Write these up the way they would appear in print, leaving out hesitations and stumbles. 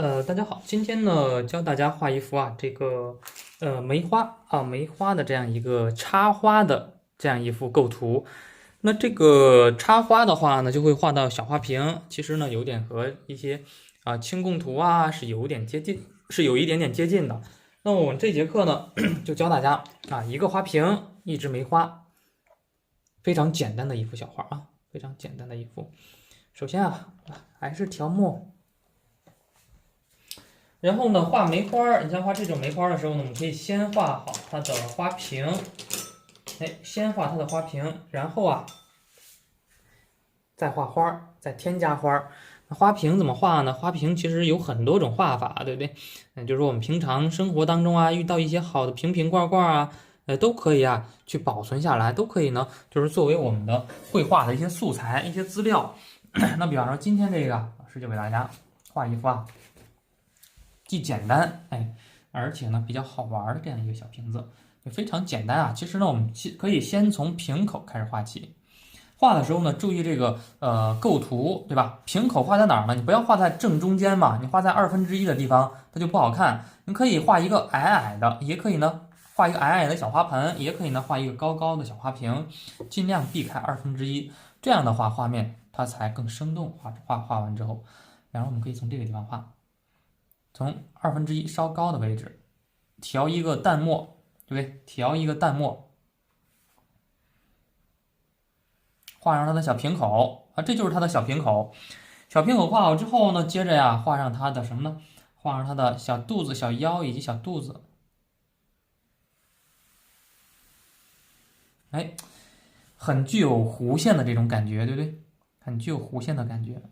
大家好，今天呢教大家画一幅这个梅花的这样一个插花的这样一幅构图。那这个插花的话呢，就会画到小花瓶，其实呢有点和一些清供图是有点接近，是有一点点接近的。那我们这节课呢就教大家一个花瓶，一枝梅花，非常简单的一幅小画非常简单的一幅。首先还是调墨。然后呢，画梅花，你像画这种梅花的时候呢，我们可以先画好它的花瓶，先画它的花瓶，然后再画花，再添加花。那花瓶怎么画呢？花瓶其实有很多种画法，对不对？就是说我们平常生活当中遇到一些好的瓶瓶罐罐都可以去保存下来，都可以呢，就是作为我们的绘画的一些素材、一些资料。那比方说今天这个，老师就给大家画一幅既简单而且呢比较好玩的这样一个小瓶子，就非常简单其实呢，我们可以先从瓶口开始画起。画的时候呢，注意这个构图，对吧？瓶口画在哪儿呢？你不要画在正中间嘛，你画在1/2的地方，它就不好看。你可以画一个矮矮的，也可以呢画一个矮矮的小花盆，也可以呢画一个高高的小花瓶，尽量避开1/2，这样的话画面它才更生动。画完之后，然后我们可以从这个地方画。从1/2稍高的位置调一个淡墨，对不对？调一个淡墨，画上它的小瓶口这就是它的小瓶口。小瓶口画好之后呢，接着画上它的什么呢？画上它的小肚子、小腰以及小肚子。很具有弧线的这种感觉，对不对？很具有弧线的感觉。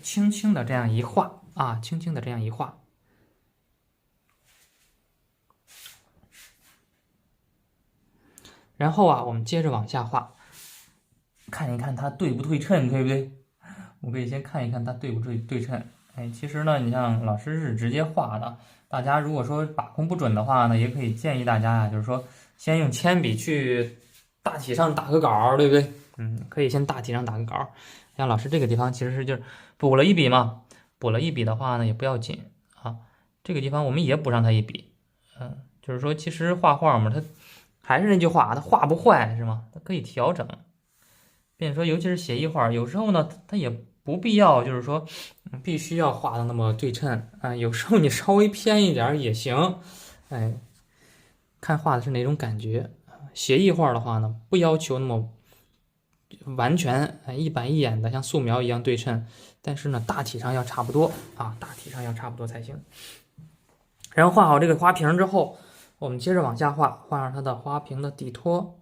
轻轻的这样一画轻轻的这样一画。然后我们接着往下画，看一看它对不对称，对不对？我可以先看一看它对不对称。其实呢，你像老师是直接画的，大家如果说把控不准的话呢，也可以建议大家就是说先用铅笔去大体上打个稿，对不对？可以先大体上打个稿。像老师这个地方其实是就是补了一笔嘛，补了一笔的话呢也不要紧这个地方我们也补上它一笔。就是说其实画画嘛，它还是那句话，它画不坏是吗？它可以调整。并且说，尤其是写意画，有时候呢，它也不必要，就是说必须要画的那么对称有时候你稍微偏一点也行。看画的是哪种感觉。写意画的话呢，不要求那么完全一板一眼的像素描一样对称，但是呢大体上要差不多大体上要差不多才行。然后画好这个花瓶之后，我们接着往下画上它的花瓶的底托。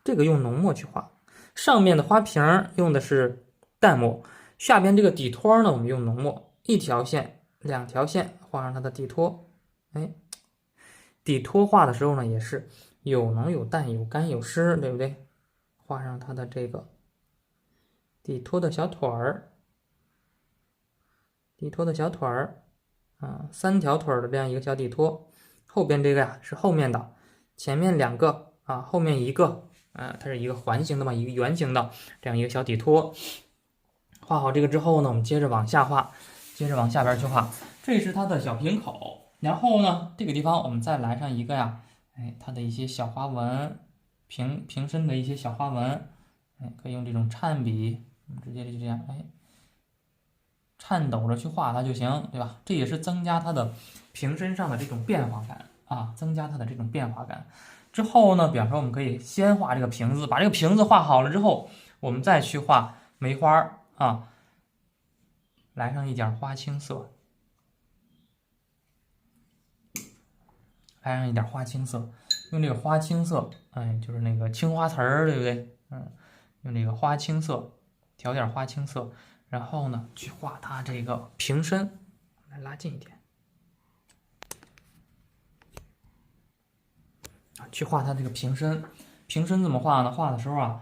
这个用浓墨去画，上面的花瓶用的是淡墨，下边这个底托呢我们用浓墨，一条线两条线画上它的底托。底托画的时候呢也是有浓有淡，有干有湿，对不对？画上它的这个底托的小腿儿，底托的小腿儿3条腿的这样一个小底托。后边这个是后面的，前面2个后面1个它是一个环形的嘛，一个圆形的这样一个小底托。画好这个之后呢，我们接着往下画，接着往下边去画。这是它的小瓶口，然后呢，这个地方我们再来上一个它的一些小花纹，瓶身的一些小花纹，可以用这种颤笔，直接就这样颤抖着去画它就行，对吧？这也是增加它的瓶身上的这种变化感增加它的这种变化感。之后呢，比方说我们可以先画这个瓶子，把这个瓶子画好了之后，我们再去画梅花来上一点花青色，来上一点花青色，用这个花青色，就是那个青花瓷儿，对不对？用这个花青色调点花青色，然后呢去画它这个瓶身，来拉近一点。去画它这个瓶身，瓶身怎么画呢？画的时候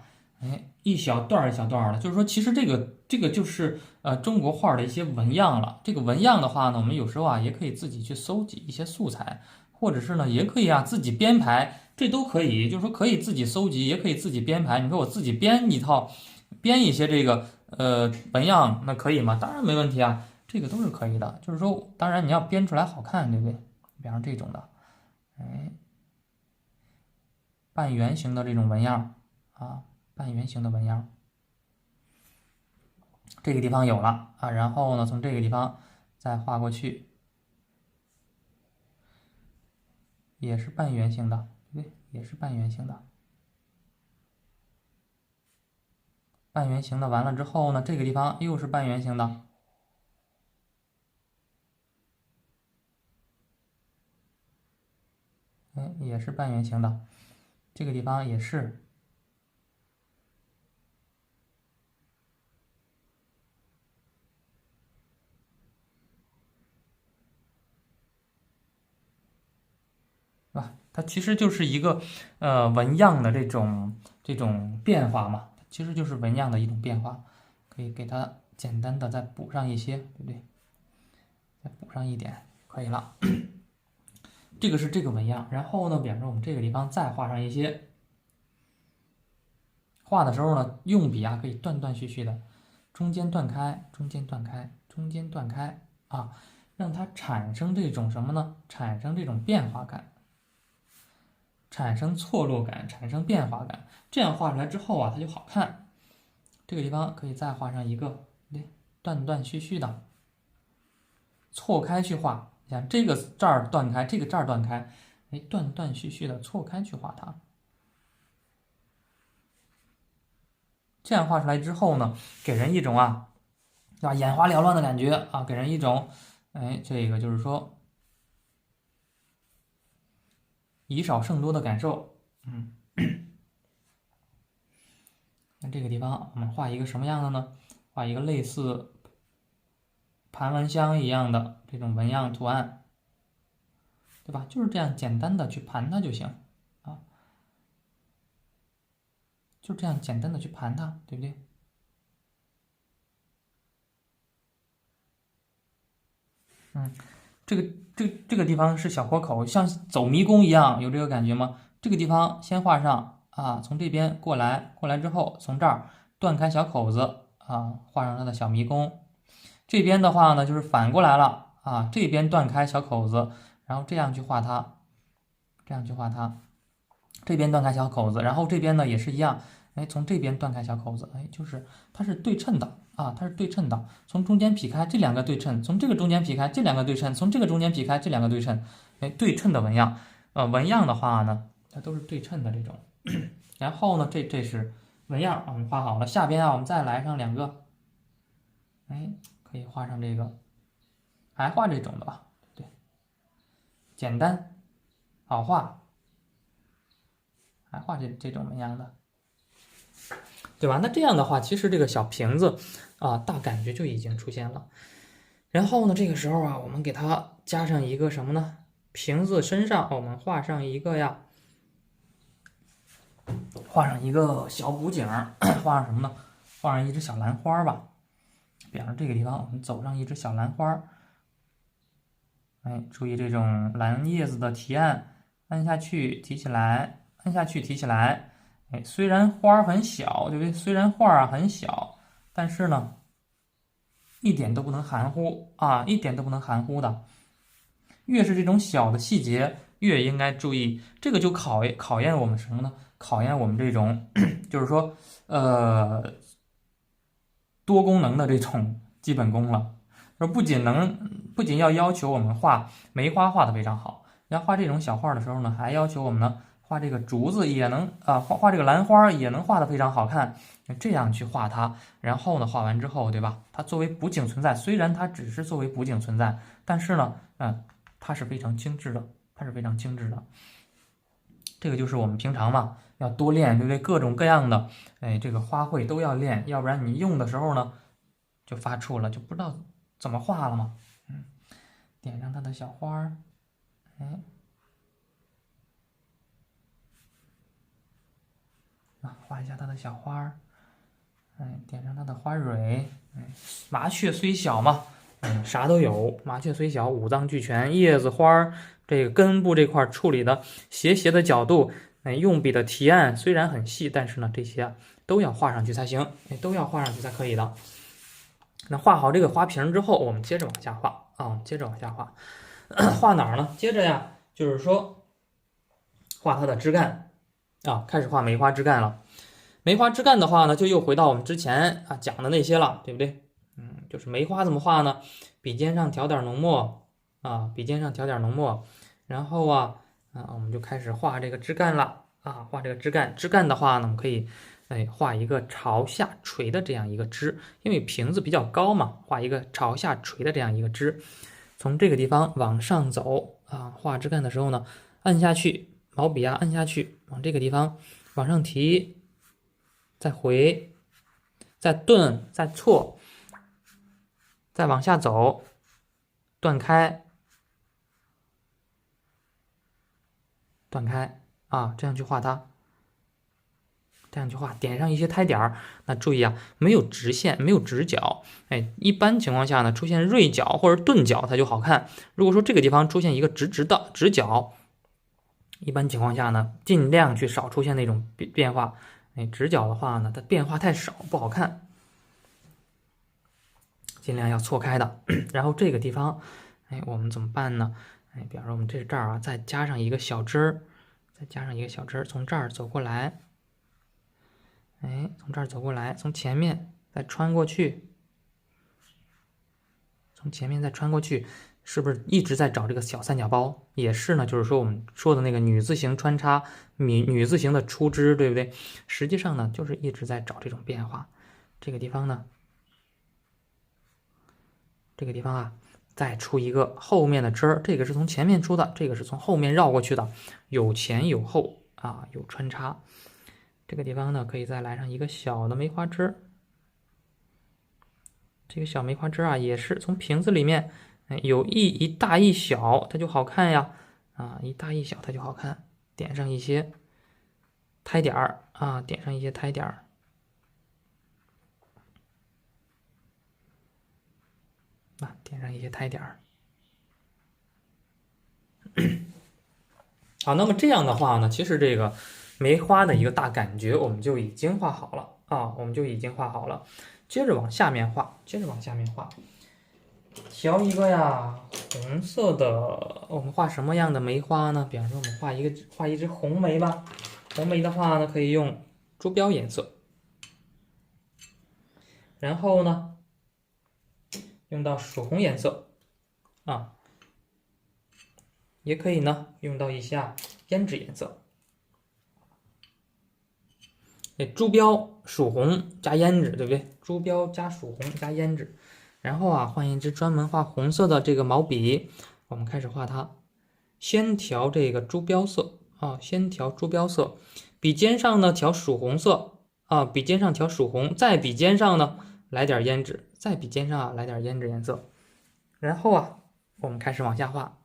一小段一小段的，就是说，其实这个就是中国画的一些纹样了。这个纹样的话呢，我们有时候也可以自己去搜集一些素材，或者是呢，也可以自己编排这都可以，就是说可以自己搜集，也可以自己编排。你说我自己编一套，编一些这个纹样，那可以吗？当然没问题啊，这个都是可以的。就是说，当然你要编出来好看，对不对？比方这种的，哎，半圆形的这种纹样啊，半圆形的纹样，这个地方有了啊，然后呢，从这个地方再画过去，也是半圆形的，对不对？也是半圆形的。半圆形的完了之后呢，这个地方又是半圆形的，哎，也是半圆形的，这个地方也是，是吧？它其实就是一个纹样的这种变化嘛，其实就是纹样的一种变化，可以给它简单的再补上一些，对不对？再补上一点，可以了。这个是这个纹样，然后呢，比方说我们这个地方再画上一些，画的时候呢，用笔啊可以断断续续的，中间断开，中间断开，中间断开啊，让它产生这种什么呢？产生这种变化感，产生错落感，产生变化感，这样画出来之后啊，它就好看。这个地方可以再画上一个，对，断断续续的，错开去画。像这个这儿断开，这个这儿断开，哎，断断续续的错开去画它。这样画出来之后呢，给人一种啊，对吧，眼花缭乱的感觉啊，给人一种，哎，这个就是说以少胜多的感受。那这个地方我们画一个什么样的呢？画一个类似盘纹香一样的这种纹样图案，对吧？就是这样简单的去盘它就行啊，就这样简单的去盘它，对不对？这个地方是小豁口，像走迷宫一样，有这个感觉吗？这个地方先画上啊，从这边过来，过来之后从这儿断开小口子啊，画上它的小迷宫。这边的话呢，就是反过来了啊，这边断开小口子，然后这样去画它，这样去画它。这边断开小口子，然后这边呢也是一样，哎，从这边断开小口子，哎，就是它是对称的啊，它是对称的，从中间劈开这两个对称，从这个中间劈开这两个对称，从这个中间劈开这两个对称，哎，对称的纹样，纹样的话呢，它都是对称的这种。然后呢，这是纹样，我们画好了，下边啊，我们再来上两个，哎，可以画上这个，还画这种的吧，对，简单好画。还画这种纹样的，对吧？那这样的话，其实这个小瓶子啊，大感觉就已经出现了。然后呢，这个时候啊，我们给它加上一个什么呢？瓶子身上我们画上一个呀，画上一个小补景，画上什么呢？画上一只小兰花吧。比方说这个地方，我们走上一只小兰花，哎，注意这种蓝叶子的提按，按下去提起来。按下去提起来，哎，虽然花很小，对不对？虽然花啊很小，但是呢，一点都不能含糊啊，一点都不能含糊的。越是这种小的细节，越应该注意。这个就考验我们什么呢？考验我们这种，就是说，多功能的这种基本功了。说不仅要求我们画梅花画的非常好，要画这种小画的时候呢，还要求我们呢。画这个竹子也能画这个兰花也能画得非常好看，这样去画它，然后呢，画完之后，对吧？它作为补景存在，虽然它只是作为补景存在，但是呢，它是非常精致的，它是非常精致的。这个就是我们平常嘛，要多练，对不对？各种各样的，哎，这个花卉都要练，要不然你用的时候呢，就发怵了，就不知道怎么画了嘛。点上它的小花儿，哎。画一下它的小花儿，点上它的花蕊，麻雀虽小嘛，啥都有，麻雀虽小，五脏俱全，叶子花儿这个根部这块处理的斜斜的角度，用笔的提案虽然很细，但是呢，这些都要画上去才行，都要画上去才可以的。那画好这个花瓶之后，我们接着往下画啊，接着往下画，画哪儿呢？接着呀，就是说画它的枝干啊，开始画梅花枝干了。梅花枝干的话呢，就又回到我们之前讲的那些了，对不对？就是梅花怎么画呢？笔尖上调点浓墨啊，笔尖上调点浓墨，然后我们就开始画这个枝干了啊，画这个枝干。枝干的话呢，我们可以画一个朝下垂的这样一个枝，因为瓶子比较高嘛，画一个朝下垂的这样一个枝。从这个地方往上走啊，画枝干的时候呢，按下去，毛笔按下去，往这个地方往上提，再回，再顿，再错，再往下走，断开，断开啊，这样去画它，这样去画，点上一些胎点儿。那注意啊，没有直线，没有直角，一般情况下呢，出现锐角或者钝角它就好看。如果说这个地方出现一个直直的直角，一般情况下呢，尽量去少出现那种变化。直角的话呢，它变化太少，不好看，尽量要错开的。然后这个地方，我们怎么办呢？比方说我们这儿再加上一个小枝儿，再加上一个小枝儿，从这儿走过来，从这儿走过来，从前面再穿过去，从前面再穿过去，是不是一直在找这个小三角包？也是呢，就是说我们说的那个女字形穿插，女字形的出枝，对不对？实际上呢，就是一直在找这种变化。这个地方呢，这个地方再出一个后面的枝儿，这个是从前面出的，这个是从后面绕过去的，有前有后有穿插。这个地方呢，可以再来上一个小的梅花枝。这个小梅花枝也是从瓶子里面，有一大一小，它就好看呀，一大一小它就好看。点上一些胎点儿点上一些胎点儿。点上一些胎点儿。好，那么这样的话呢，其实这个梅花的一个大感觉我们就已经画好了我们就已经画好了。接着往下面画，调一个红色的，我们画什么样的梅花呢？比方说我们画一只红梅吧。红梅的话呢，可以用朱标颜色，然后呢，用到曙红颜色也可以呢用到一下胭脂颜色。朱标、曙红加胭脂，对不对？朱标加曙红加胭脂，然后换一支专门画红色的这个毛笔，我们开始画它。先调这个朱标色先调朱标色，笔尖上呢调曙红色笔尖上调曙红，在笔尖上呢来点胭脂，在笔尖上来点胭脂颜色，然后我们开始往下画。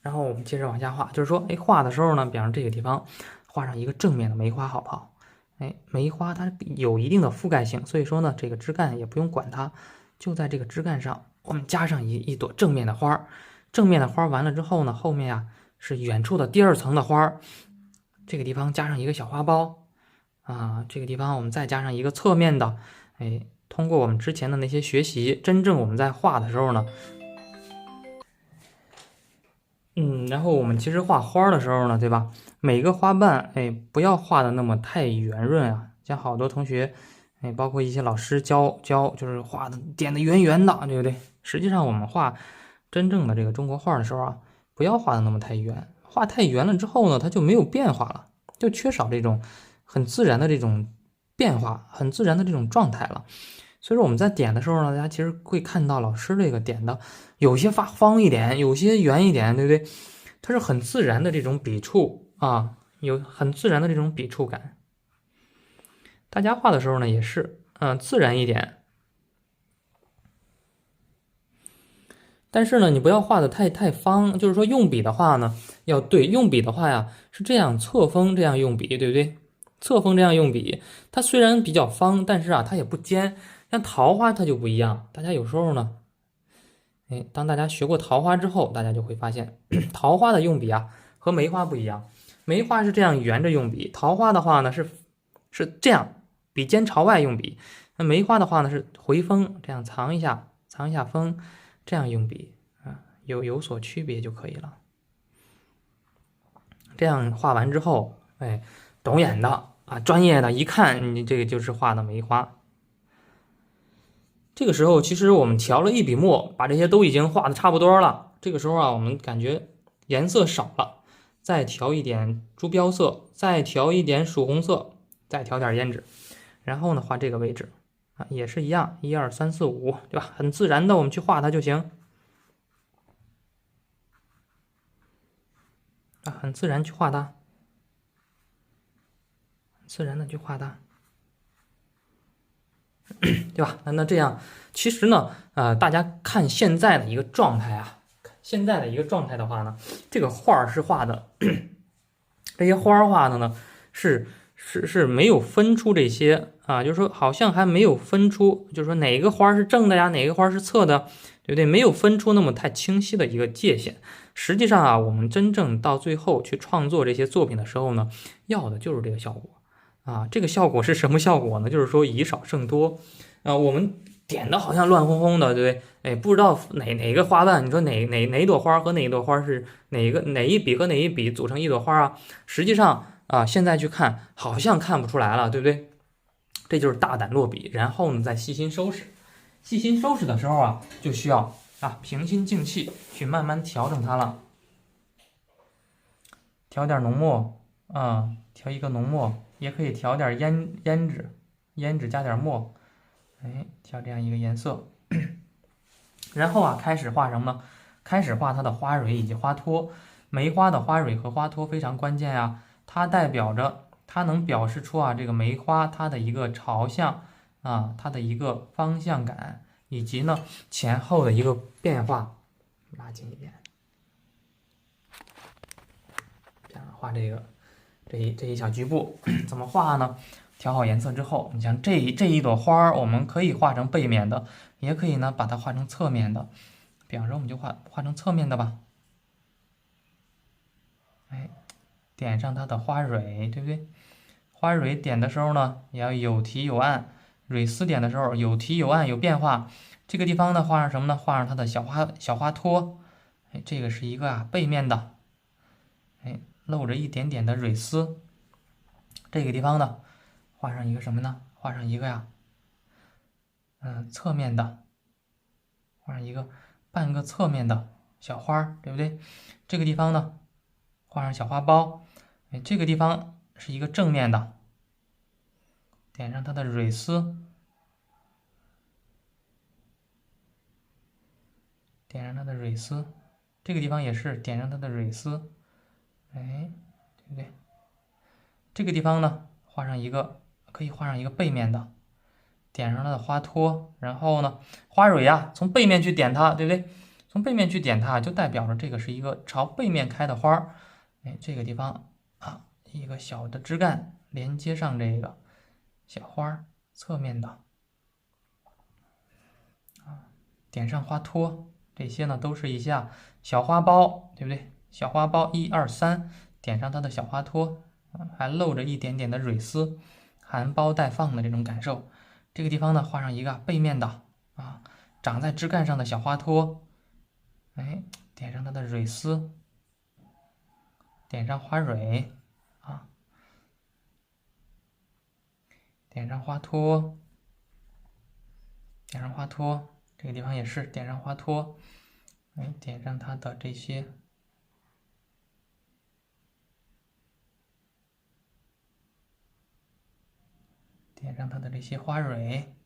然后我们接着往下画，就是说，画的时候呢，比方这个地方画上一个正面的梅花，好不好？梅花它有一定的覆盖性，所以说呢，这个枝干也不用管它，就在这个枝干上，我们加上一朵正面的花。正面的花完了之后呢，后面是远处的第二层的花，这个地方加上一个小花苞这个地方我们再加上一个侧面的，通过我们之前的那些学习，真正我们在画的时候呢。然后我们其实画花的时候呢，对吧？每个花瓣，不要画的那么太圆润像好多同学，包括一些老师教，就是画的点的圆圆的，对不对？实际上我们画真正的这个中国画的时候不要画的那么太圆，画太圆了之后呢，它就没有变化了，就缺少这种很自然的这种变化，很自然的这种状态了。所以说我们在点的时候呢，大家其实会看到老师这个点的有些发方一点，有些圆一点，对不对？它是很自然的这种笔触有很自然的这种笔触感。大家画的时候呢，也是自然一点。但是呢，你不要画的太方，就是说用笔的话呢，要对，用笔的话是这样侧锋这样用笔，对不对？侧锋这样用笔，它虽然比较方，但是它也不尖。像桃花它就不一样，大家有时候呢，当大家学过桃花之后，大家就会发现，桃花的用笔和梅花不一样。梅花是这样圆着用笔，桃花的话呢是这样笔尖朝外用笔，那梅花的话呢是回锋，这样藏一下锋，这样用笔啊，有所区别就可以了。这样画完之后，哎，懂眼的啊，专业的一看，你这个就是画的梅花。这个时候，其实我们调了一笔墨，把这些都已经画的差不多了。这个时候啊，我们感觉颜色少了，再调一点朱标色，再调一点曙红色，再调点胭脂，然后呢，画这个位置啊，也是一样，1、2、3、4、5，对吧？很自然的，我们去画它就行啊，很自然去画它，自然的去画它。对吧？那这样，其实呢，大家看现在的一个状态啊，现在的一个状态的话呢，这个画是画的，这些花画的呢，是没有分出这些啊，就是说好像还没有分出，就是说哪个花是正的呀，哪个花是侧的，对不对？没有分出那么太清晰的一个界限。实际上啊，我们真正到最后去创作这些作品的时候呢，要的就是这个效果。啊，这个效果是什么效果呢？就是说以少胜多，我们点的好像乱哄哄的，对不对？哎，不知道哪个花瓣，你说哪一朵花和哪一朵花是哪一笔和哪一笔组成一朵花啊？实际上啊，现在去看好像看不出来了，对不对？这就是大胆落笔，然后呢再细心收拾。细心收拾的时候啊，就需要平心静气去慢慢调整它了。调点浓墨啊，调一个浓墨。也可以调点胭脂加点墨，哎，调这样一个颜色。然后啊，开始画什么呢？开始画它的花蕊以及花托。梅花的花蕊和花托非常关键啊，它代表着它能表示出这个梅花它的一个朝向啊，它的一个方向感，以及呢前后的一个变化。拉近一点，这样画这一小局部怎么画呢？调好颜色之后，你像这一朵花我们可以画成背面的，也可以呢把它画成侧面的。比方说，我们就画成侧面的吧。哎，点上它的花蕊，对不对？花蕊点的时候呢，也要有提有按；蕊丝点的时候有提有按，有变化。这个地方呢，画上什么呢？画上它的小花托。哎，这个是一个背面的，哎，露着一点点的蕊丝。这个地方呢，画上一个什么呢？画上一个侧面的，画上一个半个侧面的小花，对不对？这个地方呢，画上小花苞。哎，这个地方是一个正面的，点上它的蕊丝，点上它的蕊丝。这个地方也是点上它的蕊丝，哎，对不对？这个地方呢，可以画上一个背面的。点上它的花托，然后呢，花蕊从背面去点它，对不对？从背面去点它，就代表着这个是一个朝背面开的花。哎，这个地方一个小的枝干连接上这个小花，侧面的点上花托，这些呢都是一下小花苞，对不对？小花苞1、2、3，点上它的小花托，还露着一点点的蕊丝，含苞待放的这种感受。这个地方呢，画上一个背面的长在枝干上的小花托，哎，点上它的蕊丝，点上花蕊点上花托，点上花托，这个地方也是点上花托，哎，点上它的这些花蕊，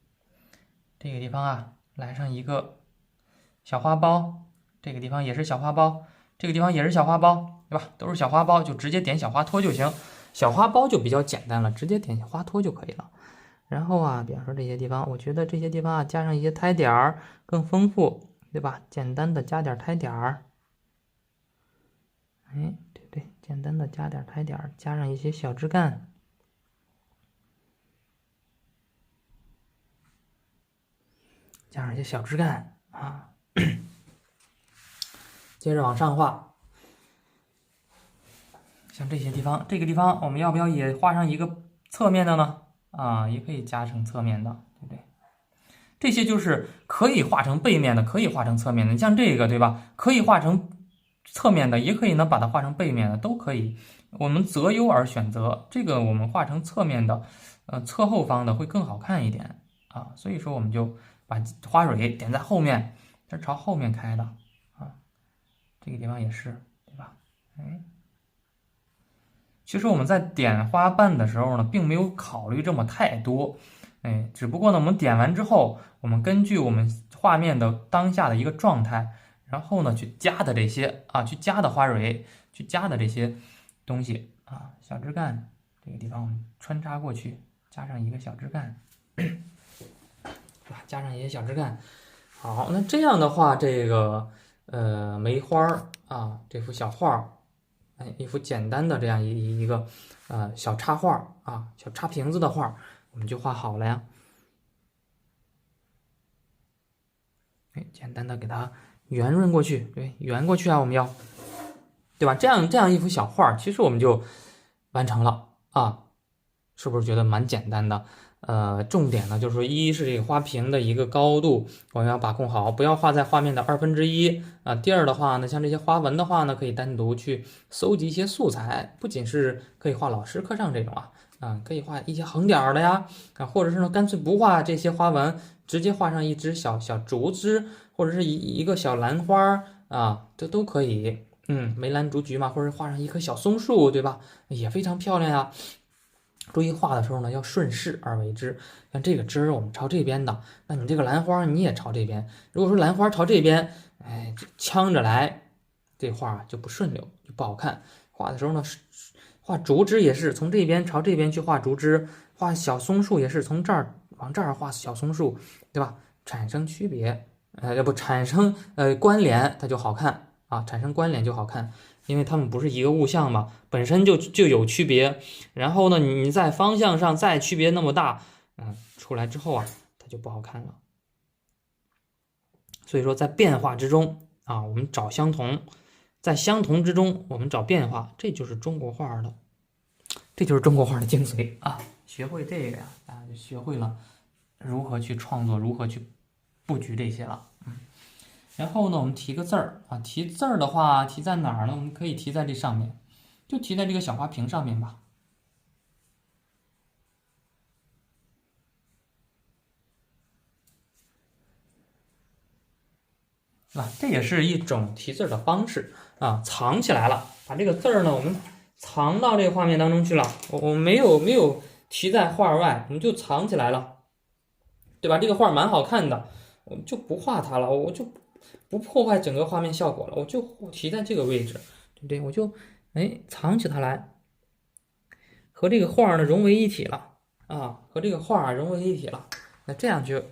这个地方来上一个小花苞，这个地方也是小花苞，这个地方也是小花苞，对吧？都是小花苞，就直接点小花托就行。小花苞就比较简单了，直接点花托就可以了。然后比方说这些地方，我觉得这些地方加上一些胎点儿更丰富，对吧？简单的加点胎点儿，哎，对，简单的加点胎点儿，加上一些小枝干，加上一些小枝干接着往上画。像这些地方，这个地方我们要不要也画上一个侧面的呢？啊，也可以加成侧面的，对不对？这些就是可以画成背面的，可以画成侧面的。像这个，对吧？可以画成侧面的，也可以呢把它画成背面的，都可以。我们择优而选择，这个我们画成侧面的，侧后方的会更好看一点啊。所以说我们就把花蕊点在后面，这朝后面开的啊。这个地方也是，对吧？哎。其实我们在点花瓣的时候呢，并没有考虑这么太多，哎，只不过呢，我们点完之后，我们根据我们画面的当下的一个状态，然后呢去加的这些啊，去加的花蕊，去加的这些东西啊，小枝干这个地方我们穿插过去，加上一个小枝干，是吧？加上一些小枝干。好，那这样的话，这个梅花啊，这幅小画。哎，一幅简单的这样一个小插画啊，小插瓶子的画，我们就画好了呀。哎，简单的给它圆润过去，对，圆过去啊，我们要，对吧？这样一幅小画，其实我们就完成了啊，是不是觉得蛮简单的？重点呢就是说，一是这个花瓶的一个高度，我们要把控好，不要画在画面的1/2啊。第二的话呢，像这些花纹的话呢，可以单独去搜集一些素材，不仅是可以画老师课上这种可以画一些横点的呀，或者是呢干脆不画这些花纹，直接画上一只小竹枝，或者是一个小兰花啊，这都可以。梅兰竹菊嘛，或者画上一棵小松树，对吧？也非常漂亮呀。注意画的时候呢，要顺势而为之。像这个枝儿，我们朝这边的，那你这个兰花你也朝这边。如果说兰花朝这边，哎，呛着来，这画就不顺溜，就不好看。画的时候呢，画竹枝也是从这边朝这边去画竹枝，画小松树也是从这儿往这儿画小松树，对吧？产生区别，要不产生关联，它就好看啊，产生关联就好看。因为它们不是一个物象嘛，本身就有区别，然后呢，你在方向上再区别那么大，出来之后啊，它就不好看了。所以说，在变化之中啊，我们找相同；在相同之中，我们找变化，这就是中国画的，这就是中国画的精髓啊！学会这个呀，大家就学会了如何去创作，如何去布局这些了。然后呢，我们提个字儿啊，提字儿的话，提在哪儿呢？我们可以提在这上面，就提在这个小花瓶上面吧。这也是一种提字的方式啊，藏起来了，把这个字儿呢，我们藏到这个画面当中去了。我没有提在画外，我们就藏起来了，对吧？这个画蛮好看的，我就不画它了，我就不破坏整个画面效果了，我就提在这个位置，对不对？我就藏起它来，和这个画呢融为一体了啊，和这个画融为一体了。那这样就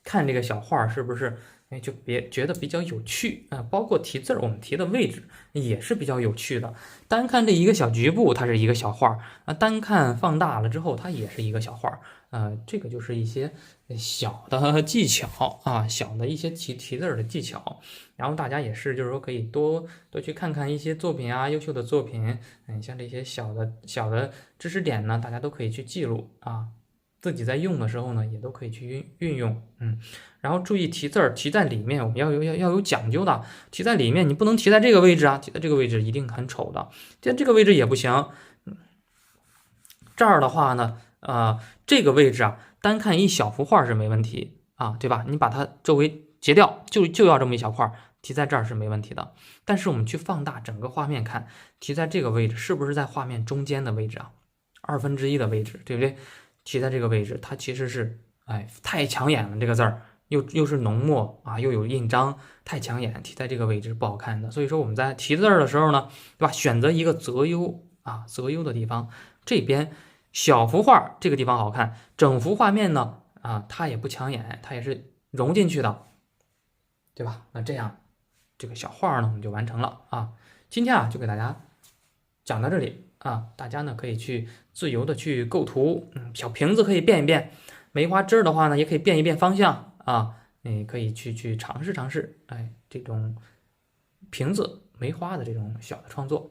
看这个小画是不是就别觉得比较有趣啊？包括题字，我们题的位置也是比较有趣的。单看这一个小局部，它是一个小画啊；单看放大了之后，它也是一个小画这个就是一些小的技巧啊，小的一些题字的技巧。然后大家也是，就是说可以多去看看一些作品啊，优秀的作品。像这些小的知识点呢，大家都可以去记录啊。自己在用的时候呢，也都可以去运用，然后注意题字题在里面，我们要有讲究的。题在里面，你不能题在这个位置啊，题在这个位置一定很丑的，在这个位置也不行。这儿的话呢，这个位置啊，单看一小幅画是没问题啊，对吧？你把它周围截掉，就要这么一小块，题在这儿是没问题的。但是我们去放大整个画面看，题在这个位置是不是在画面中间的位置啊？1/2的位置，对不对？题在这个位置，它其实是太抢眼了，这个字儿又是浓墨啊，又有印章，太抢眼，题在这个位置不好看的。所以说我们在题字的时候呢，对吧？选择一个择优择优的地方，这边小幅画这个地方好看，整幅画面呢它也不抢眼，它也是融进去的，对吧？那这样这个小画呢我们就完成了啊。今天就给大家讲到这里。大家呢可以去自由的去构图，小瓶子可以变一变，梅花枝的话呢也可以变一变方向可以去尝试，这种瓶子梅花的这种小的创作。